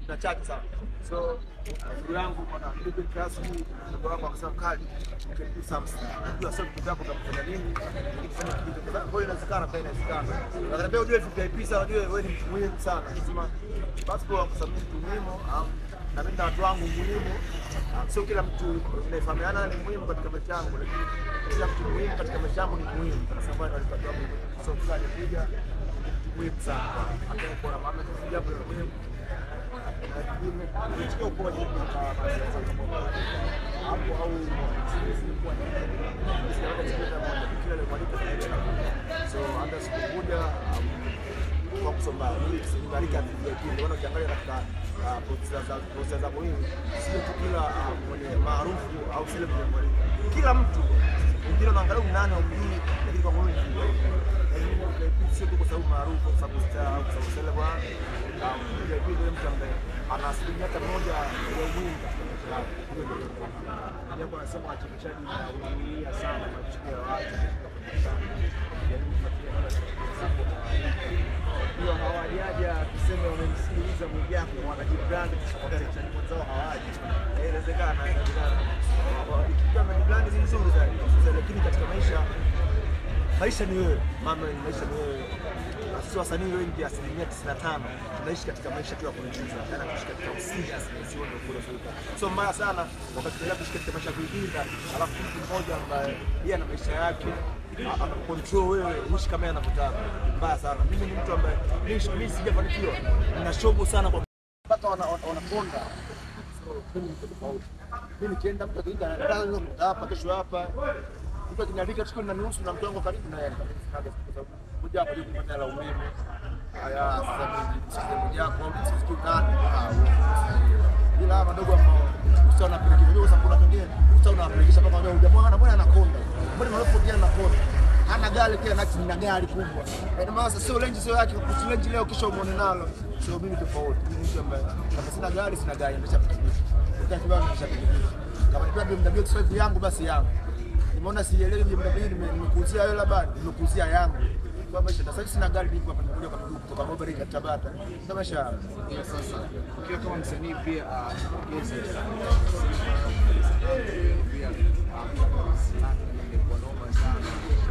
na chache sana. So ndugu yangu bwana ndugu class ndugu wangu akasema kali ukipita something. Unajua sasa kitu chako utafanya nini? Ukifanya kitu kwa hiyo inawezekana pia inawezekana. Nakwambia ujue VIP sana ndio wewe ni mtu muhimu sana. Lazima passport kwa sababu ni muhimu na mimi na watu wangu muhimu. Sio kila mtu unayefahamiana ni muhimu katika maisha yangu, lakini kila mtu muhimu katika maisha yangu ni muhimu kwa sababu walipata wangu. So kila kuja muhimu sana. Hata kwa mama kuja hapo ni muhimu. Nichukue kwa hapo au so hata sikukuja kwa kusoma nibariki ndio ukiangalia katika posta za muhimu sio tu kila mwenye maarufu au celebrity mwenye kila mtu wengine wanaangalia nani au mjui lakini kwa mimi sio tu kwa sababu maarufu kwa sababu star au kwa sababu celebrity ndio mtu ambaye ana asilimia moja ya winga jambo nasema wachezaji wanaumia sana matukio ya watu hiyo hawajaja tuseme wamemsikiliza Mwijaku wanajibrand kwa wachezaji wenzao hawaji inawezekana kama ni brand nzuri zaidi lakini katika maisha ni wewe mama maisha ni wewe sisi wasanii wengi 95% tunaishi katika maisha tu ya kuigiza na kuishi katika usija sio ndio kule so mbaya sana wakati tunaishi katika maisha ya kuigiza alafu mtu mmoja ambaye yeye ana maisha yake ana control wewe uishi kama yeye anavyotaka mbaya sana mimi ni mtu ambaye mimi sijafanikiwa nina shobo sana kwa mpaka wanaponda so mimi nikienda mtu akienda hapa kesho hapa mtu akinialika tukio na nusu na mtu wangu karibu na yeye kuja hapo kupata la umeme haya sasa Mwijaku au sisi nani bila madogo ambao usiona pili kidogo sababu kuna pengine utaona apelekisha mpaka wao hujamwona mbona anakonda mbona unapodia anakonda hana gari kile na gari kubwa ndio maana sio range sio yake kuchallenge leo kisha umeone nalo sio mimi tofauti mimi mtu ambaye kama sina gari nimeshapikipiki utakiwa nimeshapikipiki kama nipewa BMW X5 yangu basi yangu nimeona sielewi BMW nimekuuzia wewe labda nimekuuzia yangu kwa maisha sasa sina gari niko hapa nakuja kwa miguu kutoka Mobile ya Tabata ndio maisha ya sasa ukiwa kama msanii pia ongeze pia kwa noma sana